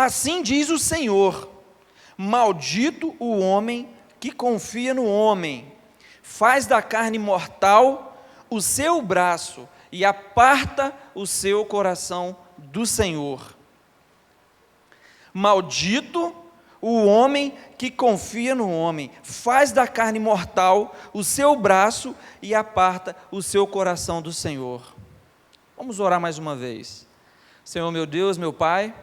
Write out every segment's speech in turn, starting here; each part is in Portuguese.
Assim diz o Senhor: maldito o homem que confia no homem, faz da carne mortal o seu braço e aparta o seu coração do Senhor. Maldito o homem que confia no homem, faz da carne mortal o seu braço e aparta o seu coração do Senhor. Vamos orar mais uma vez. Senhor, meu Deus, meu Pai,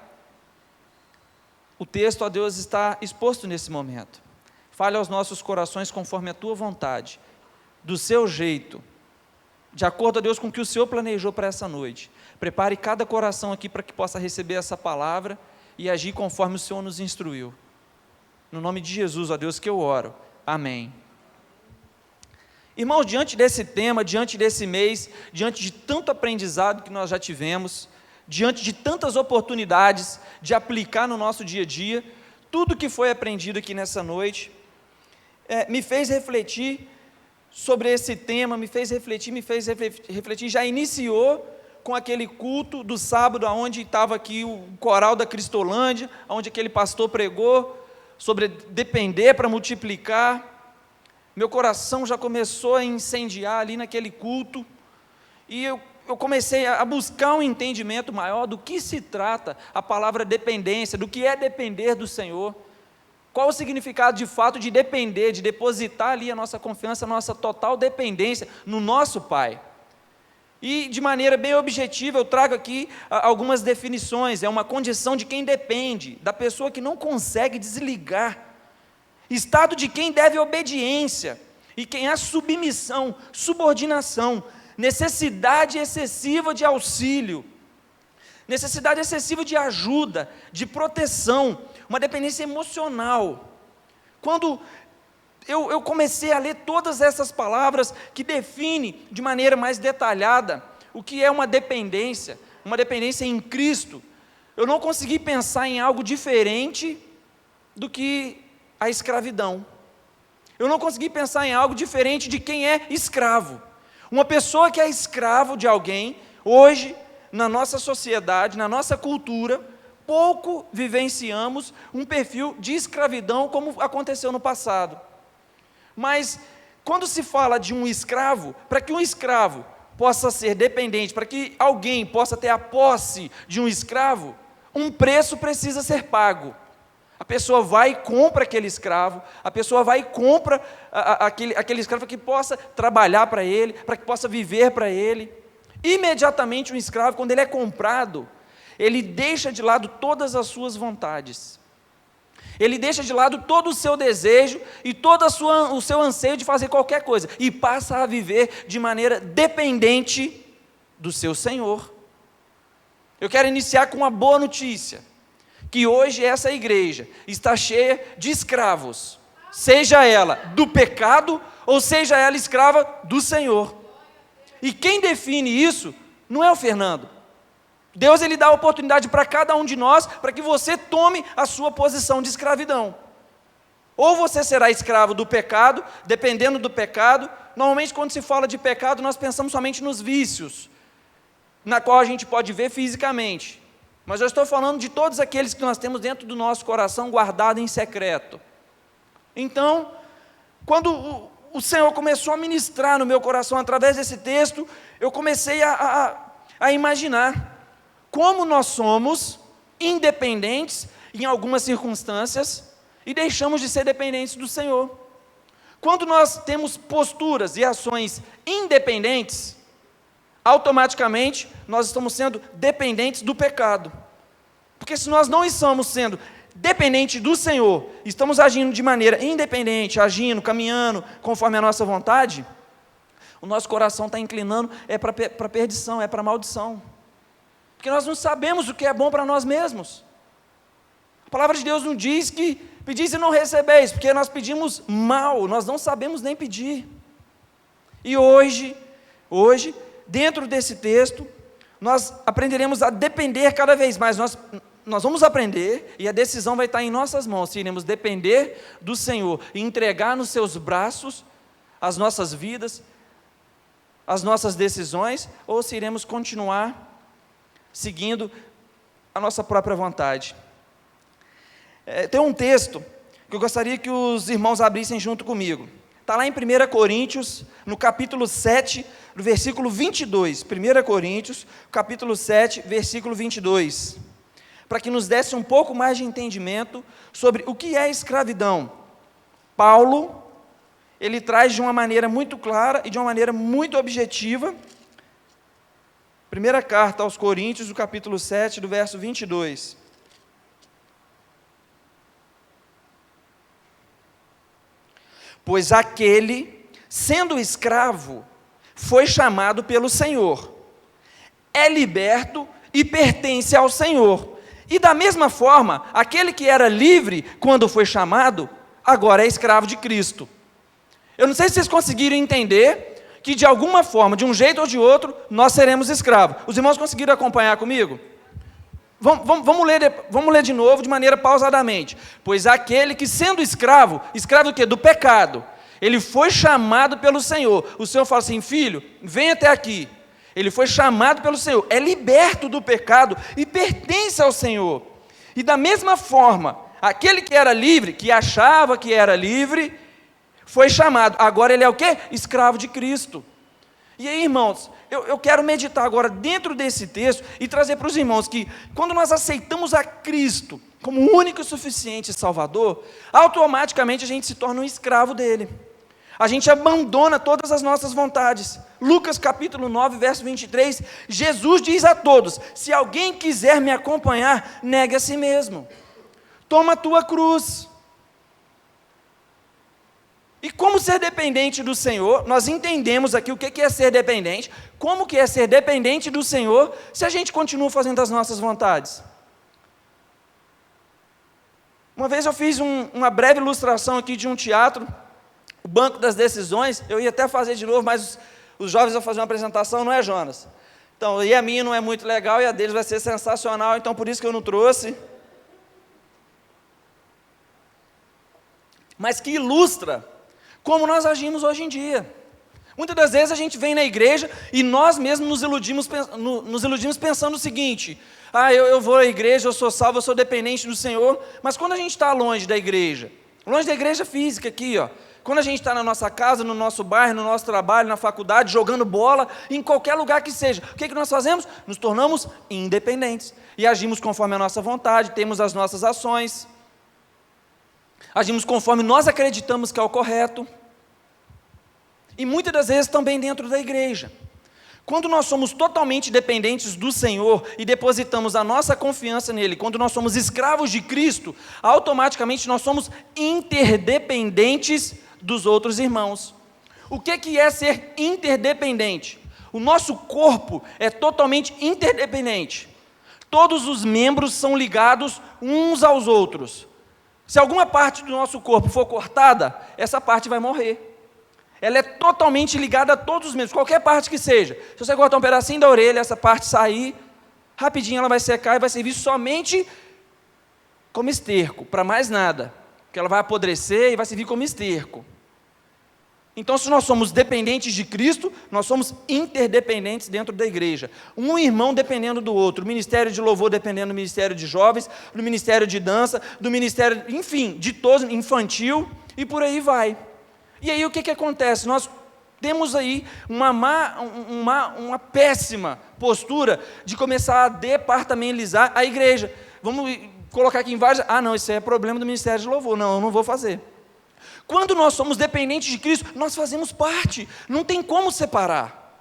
o texto, ó Deus, está exposto nesse momento. Fale aos nossos corações conforme a Tua vontade, do Seu jeito, de acordo, ó Deus, com o que o Senhor planejou para essa noite. Prepare cada coração aqui para que possa receber essa palavra e agir conforme o Senhor nos instruiu. No nome de Jesus, ó Deus, que eu oro. Amém. Irmãos, diante desse tema, diante desse mês, diante de tanto aprendizado que nós já tivemos, diante de tantas oportunidades de aplicar no nosso dia a dia, tudo que foi aprendido aqui nessa noite, me fez refletir sobre esse tema, me fez refletir, já iniciou com aquele culto do sábado, onde estava aqui o coral da Cristolândia, onde aquele pastor pregou sobre depender para multiplicar. Meu coração já começou a incendiar ali naquele culto, e eu comecei a buscar um entendimento maior do que se trata a palavra dependência, do que é depender do Senhor, qual o significado de fato de depender, de depositar ali a nossa confiança, a nossa total dependência no nosso Pai. E de maneira bem objetiva eu trago aqui algumas definições. É uma condição de quem depende, da pessoa que não consegue desligar, estado de quem deve obediência, e quem há submissão, subordinação, necessidade excessiva de auxílio, necessidade excessiva de ajuda, de proteção, uma dependência emocional. Quando eu comecei a ler todas essas palavras que definem de maneira mais detalhada o que é uma dependência em Cristo, eu não consegui pensar em algo diferente do que a escravidão. Eu não consegui pensar em algo diferente de quem é escravo. Uma pessoa que é escravo de alguém, hoje, na nossa sociedade, na nossa cultura, pouco vivenciamos um perfil de escravidão como aconteceu no passado. Mas, quando se fala de um escravo, para que um escravo possa ser dependente, para que alguém possa ter a posse de um escravo, um preço precisa ser pago. A pessoa vai e compra aquele escravo, a pessoa vai e compra aquele escravo para que possa trabalhar para ele, para que possa viver para ele. Imediatamente um escravo, quando ele é comprado, ele deixa de lado todas as suas vontades. Ele deixa de lado todo o seu desejo e todo o seu anseio de fazer qualquer coisa, e passa a viver de maneira dependente do seu Senhor. Eu quero iniciar com uma boa notícia, que hoje essa igreja está cheia de escravos, seja ela do pecado, ou seja ela escrava do Senhor. E quem define isso não é o Fernando. Deus, ele dá a oportunidade para cada um de nós, para que você tome a sua posição de escravidão. Ou você será escravo do pecado, dependendo do pecado. Normalmente, quando se fala de pecado, nós pensamos somente nos vícios, na qual a gente pode ver fisicamente. Mas eu estou falando de todos aqueles que nós temos dentro do nosso coração, guardado em secreto. Então, quando o Senhor começou a ministrar no meu coração, através desse texto, eu comecei a imaginar como nós somos independentes em algumas circunstâncias e deixamos de ser dependentes do Senhor. Quando nós temos posturas e ações independentes, automaticamente nós estamos sendo dependentes do pecado. Porque se nós não estamos sendo dependentes do Senhor, estamos agindo de maneira independente, agindo, caminhando conforme a nossa vontade, o nosso coração está inclinando para perdição, para maldição. Porque nós não sabemos o que é bom para nós mesmos. A palavra de Deus não diz que pedis e não recebeis, porque nós pedimos mal, nós não sabemos nem pedir. E hoje, dentro desse texto, nós aprenderemos a depender cada vez mais. Nós vamos aprender, e a decisão vai estar em nossas mãos, se iremos depender do Senhor e entregar nos seus braços as nossas vidas, as nossas decisões, ou se iremos continuar seguindo a nossa própria vontade. Tem um texto que eu gostaria que os irmãos abrissem junto comigo. Está lá em 1 Coríntios, no capítulo 7, no versículo 22. 1 Coríntios, capítulo 7, versículo 22. Para que nos desse um pouco mais de entendimento sobre o que é escravidão. Paulo, ele traz de uma maneira muito clara e de uma maneira muito objetiva. Primeira carta aos Coríntios, do capítulo 7, do verso 22. Pois aquele, sendo escravo, foi chamado pelo Senhor, é liberto e pertence ao Senhor. E da mesma forma, aquele que era livre quando foi chamado, agora é escravo de Cristo. Eu não sei se vocês conseguiram entender que de alguma forma, de um jeito ou de outro, nós seremos escravos. Os irmãos conseguiram acompanhar comigo? Vamos ler de novo, de maneira pausadamente. Pois aquele que sendo escravo, escravo do quê? Do pecado, ele foi chamado pelo Senhor. O Senhor fala assim, filho, vem até aqui. Ele foi chamado pelo Senhor, é liberto do pecado e pertence ao Senhor. E da mesma forma, aquele que era livre, que achava que era livre, foi chamado. Agora ele é o quê? Escravo de Cristo. E aí, irmãos, eu quero meditar agora dentro desse texto e trazer para os irmãos que quando nós aceitamos a Cristo como o único e suficiente Salvador, automaticamente a gente se torna um escravo dele. A gente abandona todas as nossas vontades. Lucas capítulo 9, verso 23, Jesus diz a todos, se alguém quiser me acompanhar, negue a si mesmo. Toma a tua cruz. E como ser dependente do Senhor, nós entendemos aqui o que é ser dependente, como que é ser dependente do Senhor, se a gente continua fazendo as nossas vontades. Uma vez eu fiz uma breve ilustração aqui de um teatro, o Banco das Decisões, eu ia até fazer de novo, mas os jovens vão fazer uma apresentação, não é, Jonas? Então, e a minha não é muito legal, e a deles vai ser sensacional, então por isso que eu não trouxe. Mas que ilustra como nós agimos hoje em dia. Muitas das vezes a gente vem na igreja e nós mesmos nos iludimos pensando o seguinte, eu vou à igreja, eu sou salvo, eu sou dependente do Senhor, mas quando a gente está longe da igreja física aqui, quando a gente está na nossa casa, no nosso bairro, no nosso trabalho, na faculdade, jogando bola, em qualquer lugar que seja, o que nós fazemos? Nos tornamos independentes e agimos conforme a nossa vontade, temos as nossas ações, agimos conforme nós acreditamos que é o correto, e muitas das vezes também dentro da igreja. Quando nós somos totalmente dependentes do Senhor e depositamos a nossa confiança nele, quando nós somos escravos de Cristo, automaticamente nós somos interdependentes dos outros irmãos. O que é ser interdependente? O nosso corpo é totalmente interdependente. Todos os membros são ligados uns aos outros. Se alguma parte do nosso corpo for cortada, essa parte vai morrer. Ela é totalmente ligada a todos os membros, qualquer parte que seja. Se você cortar um pedacinho da orelha, essa parte sair, rapidinho ela vai secar e vai servir somente como esterco, para mais nada. Porque ela vai apodrecer e vai servir como esterco. Então, se nós somos dependentes de Cristo, nós somos interdependentes dentro da igreja. Um irmão dependendo do outro, o ministério de louvor dependendo do ministério de jovens, do ministério de dança, do ministério, enfim, de todos, infantil, e por aí vai. E aí o que acontece? Nós temos aí uma péssima postura de começar a departamentalizar a igreja. Vamos colocar aqui em vários... não, isso aí é problema do ministério de louvor. Não, eu não vou fazer. Quando nós somos dependentes de Cristo, nós fazemos parte, não tem como separar.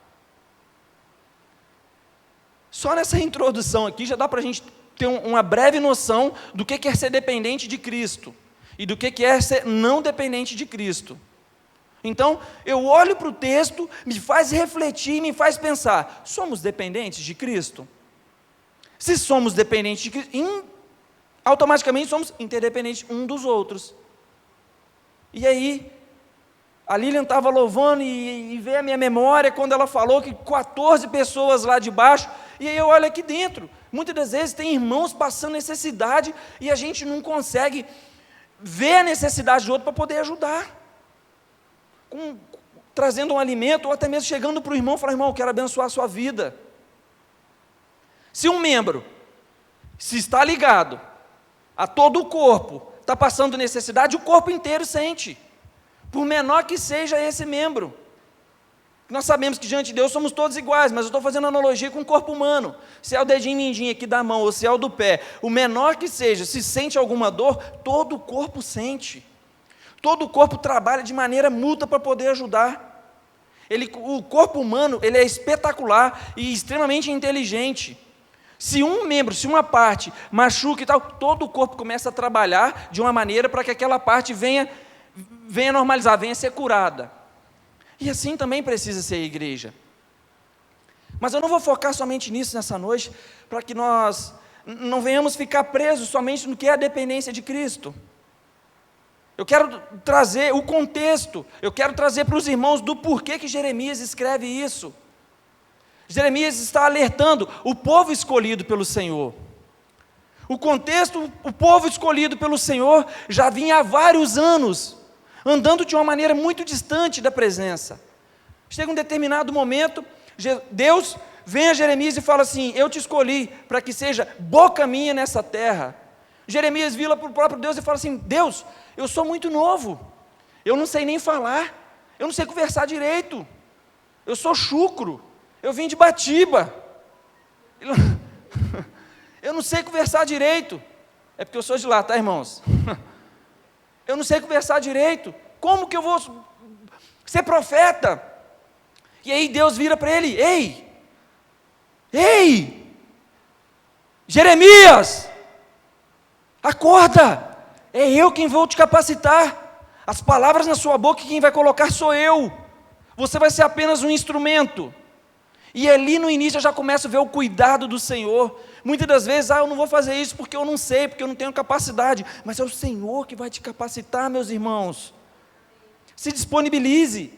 Só nessa introdução aqui já dá para a gente ter uma breve noção do que é ser dependente de Cristo e do que é ser não dependente de Cristo. Então, eu olho para o texto, me faz refletir, me faz pensar, somos dependentes de Cristo? Se somos dependentes de Cristo, automaticamente somos interdependentes uns dos outros. E aí, a Lilian estava louvando e veio a minha memória quando ela falou que 14 pessoas lá de baixo, e aí eu olho aqui dentro, muitas das vezes tem irmãos passando necessidade e a gente não consegue ver a necessidade do outro para poder ajudar, trazendo um alimento ou até mesmo chegando para o irmão e falar, irmão, eu quero abençoar a sua vida. Se um membro, se está ligado, a todo o corpo está passando necessidade, o corpo inteiro sente, por menor que seja esse membro. Nós sabemos que diante de Deus somos todos iguais, mas eu estou fazendo analogia com o corpo humano. Se é o dedinho mindinho aqui da mão, ou se é o do pé, o menor que seja, se sente alguma dor, todo o corpo sente. Todo o corpo trabalha de maneira mútua para poder ajudar. O corpo humano, ele é espetacular e extremamente inteligente. Se um membro, se uma parte machuca e tal, todo o corpo começa a trabalhar de uma maneira para que aquela parte venha normalizar, venha ser curada. E assim também precisa ser a igreja. Mas eu não vou focar somente nisso nessa noite, para que nós não venhamos ficar presos somente no que é a dependência de Cristo. Eu quero trazer o contexto, eu quero trazer para os irmãos do porquê que Jeremias escreve isso. Jeremias está alertando o povo escolhido pelo Senhor. O contexto, o povo escolhido pelo Senhor já vinha há vários anos andando de uma maneira muito distante da presença. Chega um determinado momento, Deus vem a Jeremias e fala assim: eu te escolhi para que seja boca minha nessa terra. Jeremias vira para o próprio Deus e fala assim: Deus, eu sou muito novo, eu não sei nem falar, eu não sei conversar direito, eu sou chucro, eu vim de Batiba, eu não sei conversar direito, é porque eu sou de lá, tá, irmãos? Eu não sei conversar direito, como que eu vou ser profeta? E aí Deus vira para ele: ei, Jeremias, acorda, é eu quem vou te capacitar, as palavras na sua boca quem vai colocar sou eu, você vai ser apenas um instrumento. E ali no início eu já começo a ver o cuidado do Senhor. Muitas das vezes, eu não vou fazer isso porque eu não sei, porque eu não tenho capacidade, mas é o Senhor que vai te capacitar, meus irmãos. Se disponibilize.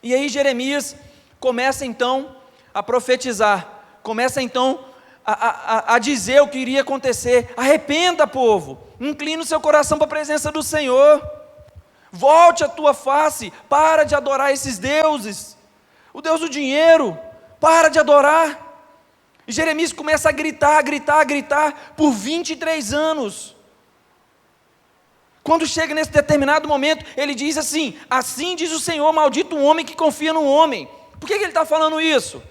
E aí Jeremias começa então a profetizar, começa então a dizer o que iria acontecer. Arrependa, povo, inclina o seu coração para a presença do Senhor, volte a tua face, para de adorar esses deuses, o Deus do dinheiro, para de adorar. E Jeremias começa a gritar por 23 anos. Quando chega nesse determinado momento, ele diz assim: assim diz o Senhor, maldito o homem que confia no homem. Por que ele está falando isso?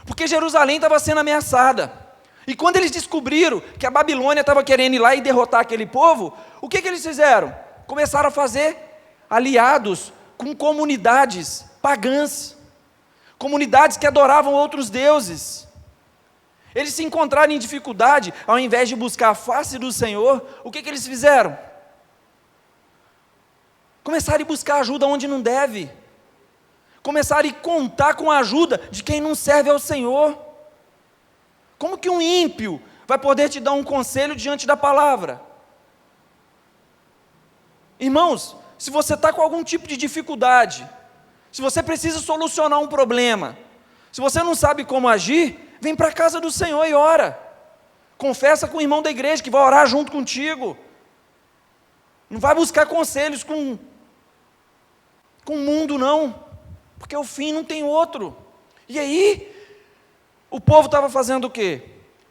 Porque Jerusalém estava sendo ameaçada, e quando eles descobriram que a Babilônia estava querendo ir lá e derrotar aquele povo, o que eles fizeram? Começaram a fazer aliados com comunidades pagãs, comunidades que adoravam outros deuses. Eles se encontraram em dificuldade, ao invés de buscar a face do Senhor, o que eles fizeram? Começaram a buscar ajuda onde não deve, começaram a contar com a ajuda de quem não serve ao Senhor. Como que um ímpio vai poder te dar um conselho diante da palavra? Irmãos, se você está com algum tipo de dificuldade, se você precisa solucionar um problema, se você não sabe como agir, vem para a casa do Senhor e ora. Confessa com o irmão da igreja que vai orar junto contigo. Não vai buscar conselhos com o mundo, não, porque o fim não tem outro. E aí, o povo estava fazendo o quê?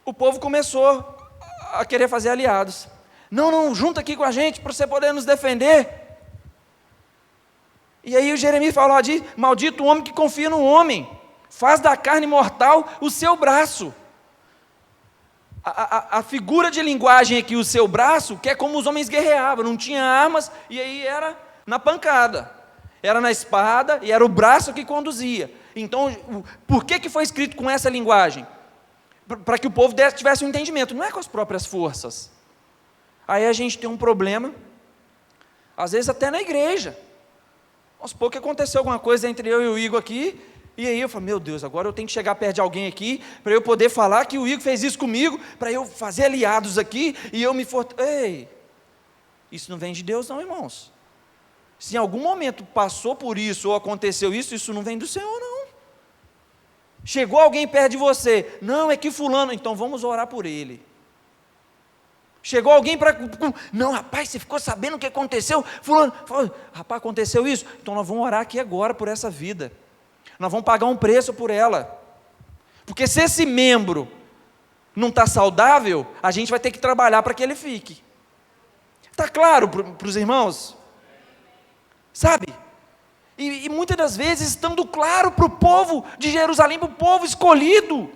O povo começou a querer fazer aliados. Não, junta aqui com a gente para você poder nos defender. E aí o Jeremias falou: maldito o homem que confia no homem, faz da carne mortal o seu braço. A figura de linguagem aqui, o seu braço, que é como os homens guerreavam, não tinha armas, e aí era na pancada, era na espada, e era o braço que conduzia. Então, por que foi escrito com essa linguagem? Para que o povo tivesse um entendimento, não é com as próprias forças. Aí a gente tem um problema, às vezes até na igreja. Aos poucos aconteceu alguma coisa entre eu e o Igor aqui, e aí eu falo: meu Deus, agora eu tenho que chegar perto de alguém aqui, para eu poder falar que o Igor fez isso comigo, para eu fazer aliados aqui, e eu me Ei, isso não vem de Deus não, irmãos. Se em algum momento passou por isso, ou aconteceu isso, isso não vem do Senhor não. Chegou alguém perto de você, não, é que fulano, então vamos orar por ele. Chegou alguém para... Não, rapaz, você ficou sabendo o que aconteceu? Fulano falou: rapaz, aconteceu isso? Então nós vamos orar aqui agora por essa vida. Nós vamos pagar um preço por ela. Porque se esse membro não está saudável, a gente vai ter que trabalhar para que ele fique. Está claro para os irmãos? Sabe? E muitas das vezes, estando claro para o povo de Jerusalém, para o povo escolhido,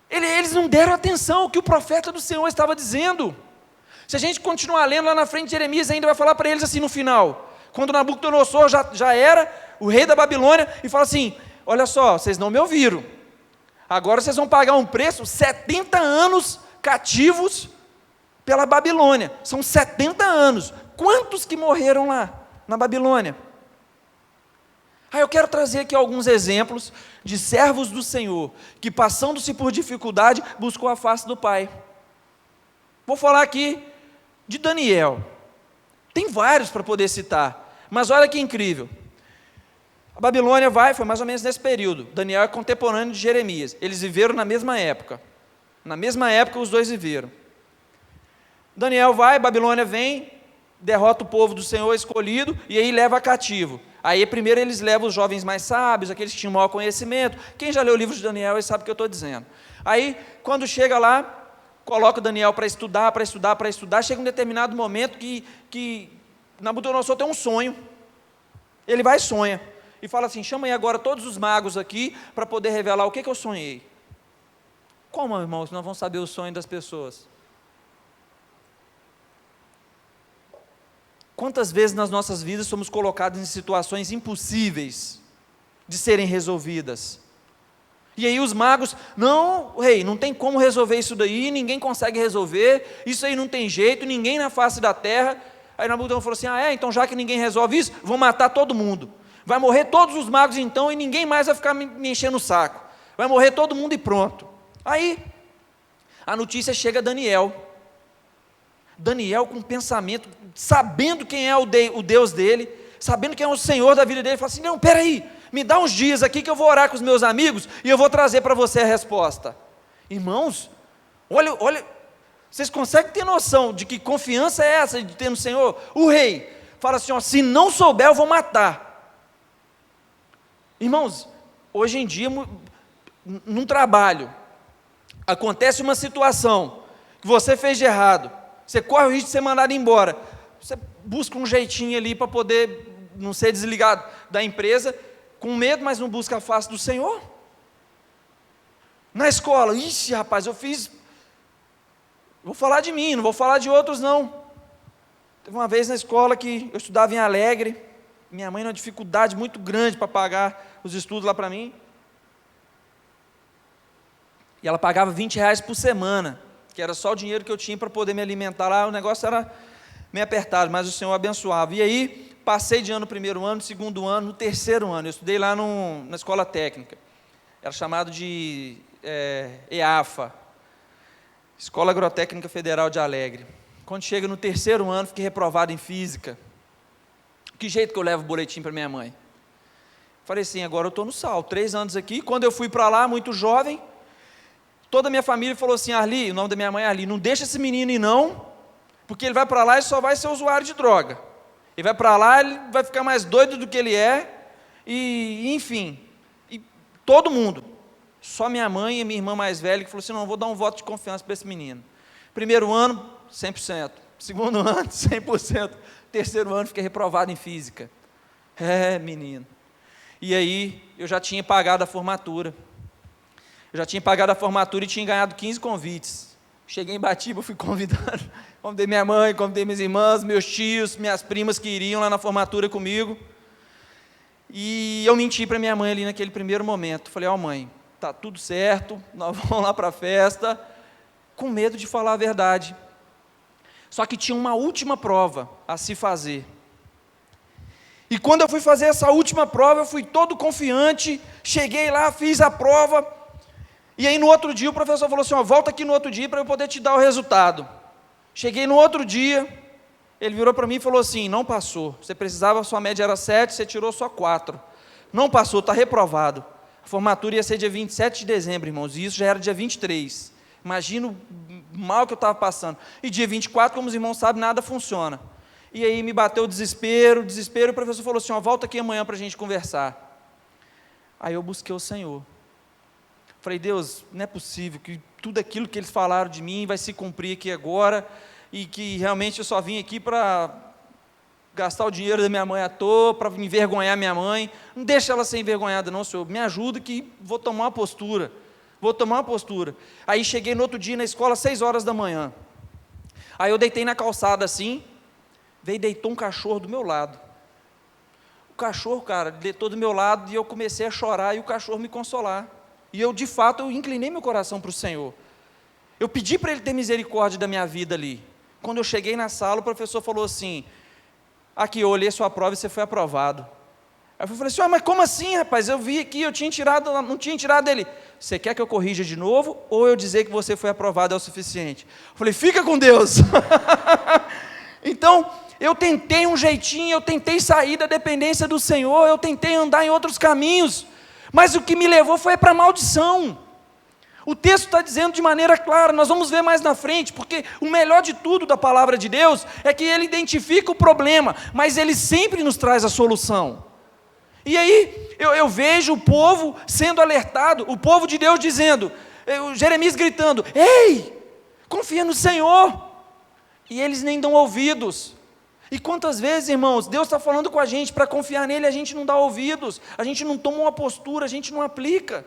eles não deram atenção ao que o profeta do Senhor estava dizendo. Se a gente continuar lendo lá na frente, Jeremias ainda vai falar para eles assim no final, quando Nabucodonosor já era o rei da Babilônia, e fala assim: olha só, vocês não me ouviram, agora vocês vão pagar um preço, 70 anos cativos pela Babilônia, são 70 anos, quantos que morreram lá na Babilônia? Aí eu quero trazer aqui alguns exemplos de servos do Senhor, que passando-se por dificuldade, buscou a face do Pai. Vou falar aqui de Daniel, tem vários para poder citar, mas olha que incrível, a Babilônia foi mais ou menos nesse período, Daniel é contemporâneo de Jeremias, eles viveram na mesma época os dois viveram. Daniel Babilônia vem, derrota o povo do Senhor escolhido, e aí leva cativo. Aí primeiro eles levam os jovens mais sábios, aqueles que tinham maior conhecimento. Quem já leu o livro de Daniel sabe o que eu estou dizendo. Aí, quando chega lá, coloca Daniel para estudar, chega um determinado momento que Nabucodonosor tem um sonho. Ele vai e sonha, e fala assim: chama aí agora todos os magos aqui, para poder revelar o que eu sonhei. Como, irmãos, nós vamos saber o sonho das pessoas? Quantas vezes nas nossas vidas somos colocados em situações impossíveis de serem resolvidas? E aí os magos: não, rei, não tem como resolver isso daí, ninguém consegue resolver, isso aí não tem jeito, ninguém na face da terra. Aí Nabucodonosor falou assim: então já que ninguém resolve isso, vou matar todo mundo. Vai morrer todos os magos então, e ninguém mais vai ficar me enchendo o saco. Vai morrer todo mundo e pronto. Aí, a notícia chega a Daniel. Daniel com pensamento, sabendo quem é o Deus dele, sabendo quem é o Senhor da vida dele, fala assim: não, peraí, me dá uns dias aqui que eu vou orar com os meus amigos, e eu vou trazer para você a resposta. Irmãos, olha, vocês conseguem ter noção de que confiança é essa de ter no Senhor? O rei fala assim: se não souber eu vou matar. Irmãos, hoje em dia, num trabalho, acontece uma situação que você fez de errado, você corre o risco de ser mandado embora, você busca um jeitinho ali para poder não ser desligado da empresa, com medo, mas não busca a face do Senhor. Na escola, ixi rapaz, vou falar de mim, não vou falar de outros não. Teve uma vez na escola que eu estudava em Alegre, minha mãe tinha uma dificuldade muito grande para pagar os estudos lá para mim, e ela pagava R$20 por semana, que era só o dinheiro que eu tinha para poder me alimentar lá. O negócio era meio apertado, mas o Senhor abençoava. E aí, passei de ano no primeiro ano, no segundo ano, no terceiro ano, eu estudei lá na escola técnica, era chamado de EAFA, Escola Agrotécnica Federal de Alegre. Quando chega no terceiro ano, fiquei reprovado em física. Que jeito que eu levo o boletim para minha mãe? Falei assim: agora eu estou no sal, 3 anos aqui. Quando eu fui para lá, muito jovem, toda a minha família falou assim: Arli, o nome da minha mãe é Arli, não deixa esse menino ir não, porque ele vai para lá e só vai ser usuário de droga. Ele vai para lá, ele vai ficar mais doido do que ele é, e enfim, e todo mundo, só minha mãe e minha irmã mais velha, que falou assim: não, vou dar um voto de confiança para esse menino. Primeiro ano, 100%, segundo ano, 100%, terceiro ano, fiquei reprovado em física. Menino. E aí, eu já tinha pagado a formatura, e tinha ganhado 15 convites. Cheguei em Batiba, fui convidado, convidei minha mãe, convidei minhas irmãs, meus tios, minhas primas que iriam lá na formatura comigo, e eu menti para minha mãe ali naquele primeiro momento. Falei: mãe, tá tudo certo, nós vamos lá para a festa, com medo de falar a verdade. Só que tinha uma última prova a se fazer, e quando eu fui fazer essa última prova, eu fui todo confiante, cheguei lá, fiz a prova, e aí no outro dia o professor falou assim: volta aqui no outro dia para eu poder te dar o resultado. Cheguei no outro dia, ele virou para mim e falou assim: não passou, você precisava, sua média era 7, você tirou só 4, não passou, está reprovado. A formatura ia ser dia 27 de dezembro, irmãos, e isso já era dia 23, imagina o mal que eu estava passando, e dia 24, como os irmãos sabem, nada funciona. E aí me bateu o desespero, e o professor falou assim: volta aqui amanhã para a gente conversar. Aí eu busquei o Senhor. Falei, Deus, não é possível que tudo aquilo que eles falaram de mim vai se cumprir aqui agora, e que realmente eu só vim aqui para gastar o dinheiro da minha mãe à toa, para envergonhar minha mãe. Não deixa ela ser envergonhada não, Senhor, me ajuda que vou tomar uma postura. Aí cheguei no outro dia na escola, 6 horas da manhã. Aí eu deitei na calçada assim, deitou um cachorro do meu lado. O cachorro, cara, deitou do meu lado, e eu comecei a chorar, e o cachorro me consolar. E eu, de fato, eu inclinei meu coração para o Senhor. Eu pedi para Ele ter misericórdia da minha vida ali. Quando eu cheguei na sala, o professor falou assim, aqui, eu olhei sua prova e você foi aprovado. Aí eu falei assim, mas como assim, rapaz? Eu vi aqui, não tinha tirado ele. Você quer que eu corrija de novo, ou eu dizer que você foi aprovado é o suficiente? Eu falei, fica com Deus. Então, eu tentei um jeitinho, eu tentei sair da dependência do Senhor, eu tentei andar em outros caminhos, mas o que me levou foi para a maldição. O texto está dizendo de maneira clara, nós vamos ver mais na frente, porque o melhor de tudo da palavra de Deus é que Ele identifica o problema, mas Ele sempre nos traz a solução. E aí, eu vejo o povo sendo alertado, o povo de Deus dizendo, Jeremias gritando, ei, confia no Senhor, e eles nem dão ouvidos. E quantas vezes, irmãos, Deus está falando com a gente, para confiar nele, a gente não dá ouvidos, a gente não toma uma postura, a gente não aplica,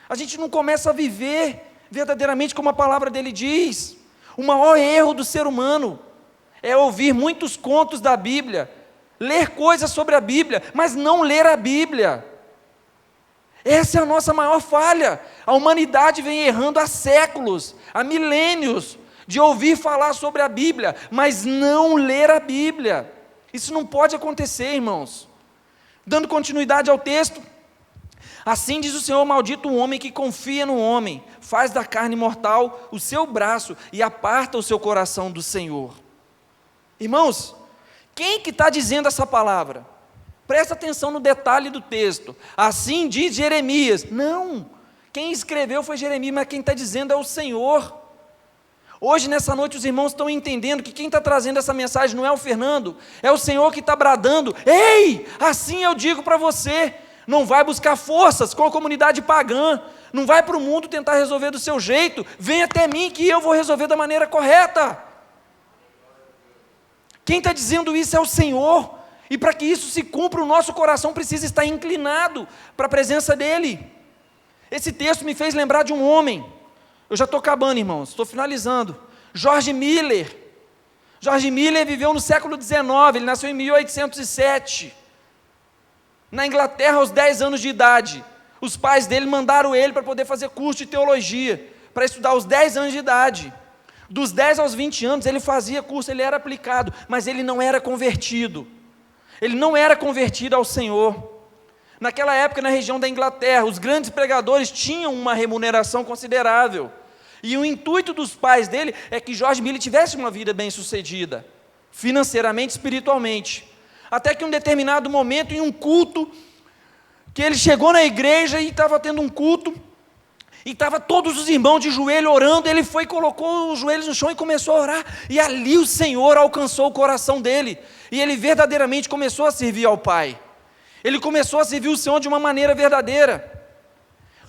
a gente não começa a viver verdadeiramente como a palavra dele diz. O maior erro do ser humano é ouvir muitos contos da Bíblia, ler coisas sobre a Bíblia, mas não ler a Bíblia. Essa é a nossa maior falha. A humanidade vem errando há séculos, há milênios, de ouvir falar sobre a Bíblia, mas não ler a Bíblia. Isso não pode acontecer, irmãos. Dando continuidade ao texto, assim diz o Senhor, maldito o homem que confia no homem, faz da carne mortal o seu braço e aparta o seu coração do Senhor. Irmãos, quem que está dizendo essa palavra? Presta atenção no detalhe do texto. Assim diz Jeremias. Não, quem escreveu foi Jeremias, mas quem está dizendo é o Senhor. Hoje, nessa noite, os irmãos estão entendendo que quem está trazendo essa mensagem não é o Fernando, é o Senhor que está bradando, ei, assim eu digo para você, não vai buscar forças com a comunidade pagã, não vai para o mundo tentar resolver do seu jeito, vem até mim que eu vou resolver da maneira correta. Quem está dizendo isso é o Senhor, e para que isso se cumpra, o nosso coração precisa estar inclinado para a presença dEle. Esse texto me fez lembrar de um homem, eu já estou acabando, irmãos, estou finalizando, George Miller. George Miller viveu no século XIX, ele nasceu em 1807, na Inglaterra aos 10 anos de idade. Os pais dele mandaram ele para poder fazer curso de teologia, para estudar aos 10 anos de idade. Dos 10 aos 20 anos ele fazia curso, ele era aplicado, mas ele não era convertido. Ele não era convertido ao Senhor. Naquela época, na região da Inglaterra, os grandes pregadores tinham uma remuneração considerável. E o intuito dos pais dele é que George Miller tivesse uma vida bem-sucedida, financeiramente, espiritualmente. Até que em um determinado momento, em um culto, que ele chegou na igreja e estava tendo um culto, e estava todos os irmãos de joelho orando, ele foi e colocou os joelhos no chão e começou a orar, e ali o Senhor alcançou o coração dele, e ele verdadeiramente começou a servir ao Pai. Ele começou a servir o Senhor de uma maneira verdadeira.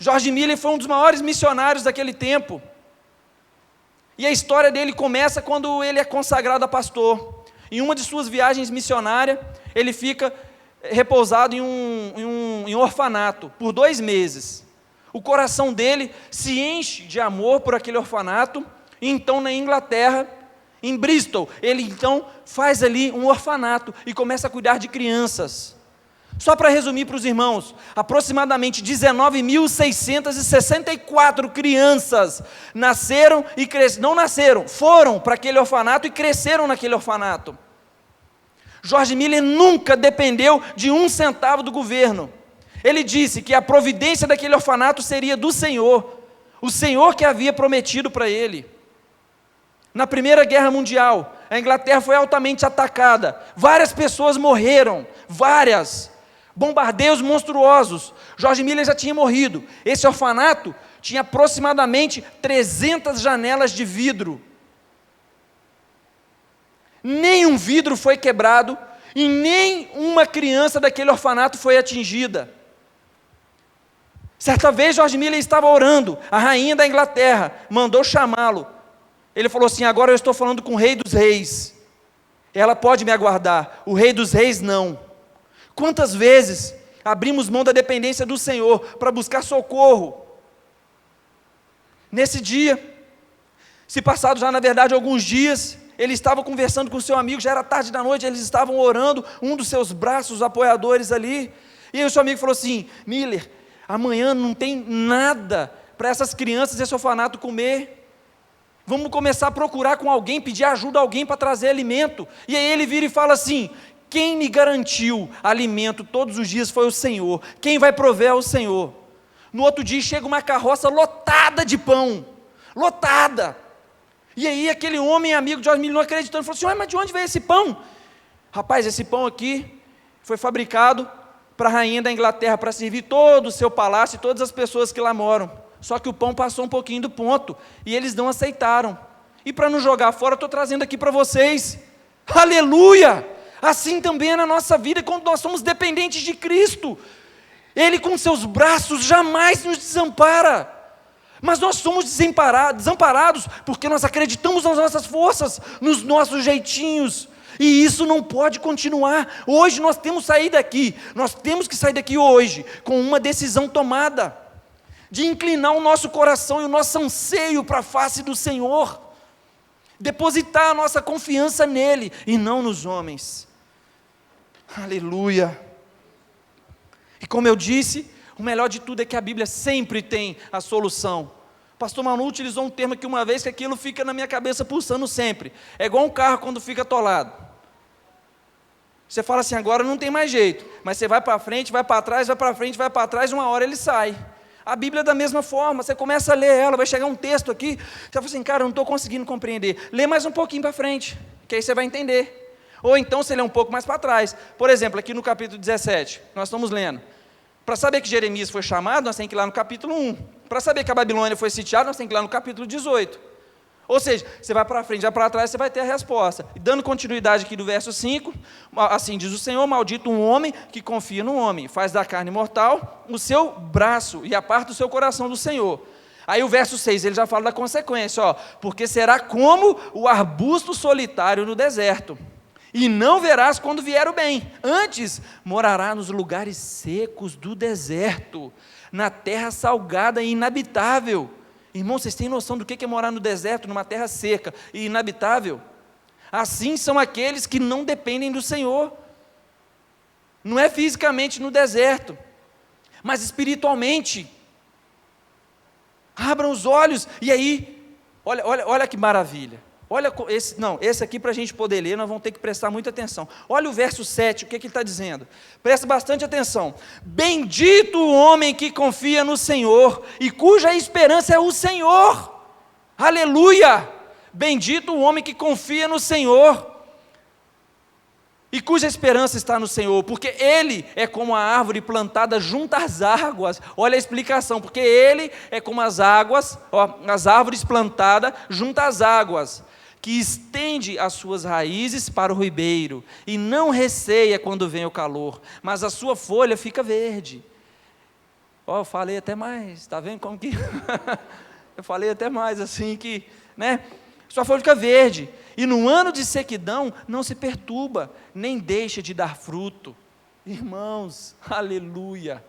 George Miller foi um dos maiores missionários daquele tempo. E a história dele começa quando ele é consagrado a pastor. Em uma de suas viagens missionárias, ele fica repousado em um orfanato por 2 meses. O coração dele se enche de amor por aquele orfanato, e então na Inglaterra, em Bristol, ele então faz ali um orfanato e começa a cuidar de crianças. Só para resumir para os irmãos, aproximadamente 19.664 crianças nasceram e não nasceram, foram para aquele orfanato e cresceram naquele orfanato. George Miller nunca dependeu de 1 centavo do governo. Ele disse que a providência daquele orfanato seria do Senhor, o Senhor que havia prometido para ele. Na Primeira Guerra Mundial, a Inglaterra foi altamente atacada, várias pessoas morreram, várias. Bombardeios monstruosos. George Miller já tinha morrido. Esse orfanato tinha aproximadamente 300 janelas de vidro. Nenhum vidro foi quebrado e nem uma criança daquele orfanato foi atingida. Certa vez George Miller estava orando, a rainha da Inglaterra mandou chamá-lo. Ele falou assim: agora eu estou falando com o rei dos reis, ela pode me aguardar, o rei dos reis não. Quantas vezes abrimos mão da dependência do Senhor para buscar socorro? Nesse dia, se passado já na verdade alguns dias, ele estava conversando com seu amigo, já era tarde da noite, eles estavam orando, um dos seus braços apoiadores ali, e aí o seu amigo falou assim: Miller, amanhã não tem nada para essas crianças desse orfanato comer, vamos começar a procurar com alguém, pedir ajuda a alguém para trazer alimento. E aí ele vira e fala assim: quem me garantiu alimento todos os dias foi o Senhor, quem vai prover é o Senhor. No outro dia chega uma carroça lotada de pão, lotada, e aí aquele homem amigo de George Miller não acreditando, falou assim: mas de onde veio esse pão? Rapaz, esse pão aqui foi fabricado para a rainha da Inglaterra, para servir todo o seu palácio e todas as pessoas que lá moram, só que o pão passou um pouquinho do ponto, e eles não aceitaram, e para não jogar fora, eu estou trazendo aqui para vocês. Aleluia! Assim também é na nossa vida, quando nós somos dependentes de Cristo, Ele com seus braços jamais nos desampara, mas nós somos desamparados, porque nós acreditamos nas nossas forças, nos nossos jeitinhos, e isso não pode continuar. Hoje nós temos que sair daqui hoje, com uma decisão tomada, de inclinar o nosso coração e o nosso anseio para a face do Senhor, depositar a nossa confiança nele, e não nos homens. Aleluia! E como eu disse, o melhor de tudo é que a Bíblia sempre tem a solução. O pastor Manu utilizou um termo aqui uma vez, que aquilo fica na minha cabeça pulsando sempre. É igual um carro quando fica atolado. Você fala assim: agora não tem mais jeito, mas você vai para frente, vai para trás, vai para frente, vai para trás, uma hora ele sai. A Bíblia é da mesma forma, você começa a ler ela, vai chegar um texto aqui, você fala assim: cara, eu não estou conseguindo compreender. Lê mais um pouquinho para frente, que aí você vai entender. Ou então você lê um pouco mais para trás. Por exemplo, aqui no capítulo 17, nós estamos lendo. Para saber que Jeremias foi chamado, nós temos que ir lá no capítulo 1. Para saber que a Babilônia foi sitiada, nós temos que ir lá no capítulo 18. Ou seja, você vai para frente, vai para trás, você vai ter a resposta. E dando continuidade aqui do verso 5, assim diz o Senhor: maldito um homem que confia no homem, faz da carne mortal o seu braço e aparta o seu coração do Senhor. Aí o verso 6, ele já fala da consequência, porque será como o arbusto solitário no deserto, e não verás quando vier o bem, antes morará nos lugares secos do deserto, na terra salgada e inabitável. Irmãos, vocês têm noção do que é morar no deserto, numa terra seca e inabitável? Assim são aqueles que não dependem do Senhor. Não é fisicamente no deserto, mas espiritualmente. Abram os olhos, e aí, olha que maravilha. Esse aqui para a gente poder ler, nós vamos ter que prestar muita atenção. Olha o verso 7, o que ele está dizendo? Presta bastante atenção. Bendito o homem que confia no Senhor, e cuja esperança é o Senhor. Aleluia! Bendito o homem que confia no Senhor, e cuja esperança está no Senhor, porque ele é como a árvore plantada junto às águas. Olha a explicação: porque ele é como as árvores plantadas junto às águas, que estende as suas raízes para o ribeiro, e não receia quando vem o calor, mas a sua folha fica verde. Eu falei até mais, está vendo como que... eu falei até mais assim que, sua folha fica verde, e no ano de sequidão não se perturba, nem deixa de dar fruto. Irmãos, aleluia,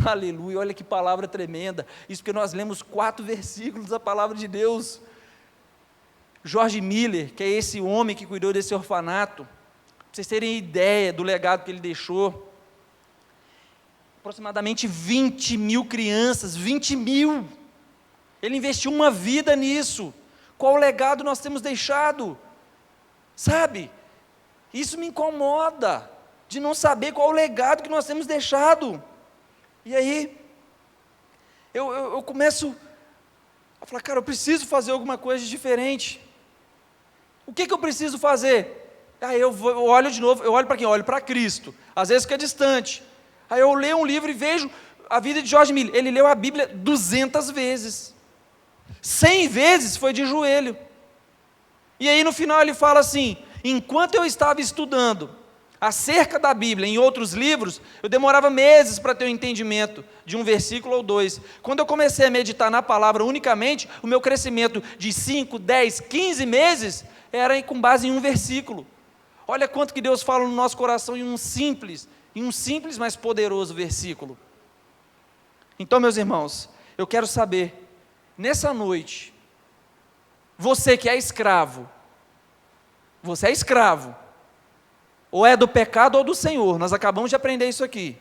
aleluia, olha que palavra tremenda. Isso porque nós lemos 4 versículos da palavra de Deus. George Miller, que é esse homem que cuidou desse orfanato, para vocês terem ideia do legado que ele deixou, aproximadamente 20 mil crianças, 20 mil, ele investiu uma vida nisso. Qual legado nós temos deixado? Sabe, isso me incomoda, de não saber qual o legado que nós temos deixado. E aí, eu começo a falar: cara, eu preciso fazer alguma coisa diferente. O que eu preciso fazer? Eu olho de novo, eu olho para quem? Eu olho para Cristo. Às vezes fica distante. Aí eu leio um livro e vejo a vida de George Miller. Ele leu a Bíblia 200 vezes. 100 vezes foi de joelho. E aí no final ele fala assim: enquanto eu estava estudando acerca da Bíblia, em outros livros, eu demorava meses para ter um entendimento de um versículo ou dois. Quando eu comecei a meditar na palavra unicamente, o meu crescimento de 5, 10, 15 meses era com base em um versículo. Olha quanto que Deus fala no nosso coração em um simples, mas poderoso versículo. Então, meus irmãos, eu quero saber, nessa noite, você que é escravo, você é escravo, ou é do pecado ou do Senhor, nós acabamos de aprender isso aqui.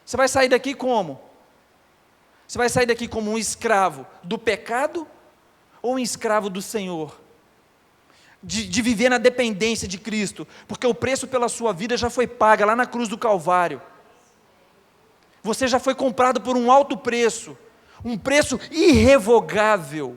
Você vai sair daqui como? Você vai sair daqui como um escravo do pecado ou um escravo do Senhor? De viver na dependência de Cristo, porque o preço pela sua vida já foi pago lá na cruz do Calvário. Você já foi comprado por um alto preço, um preço irrevogável.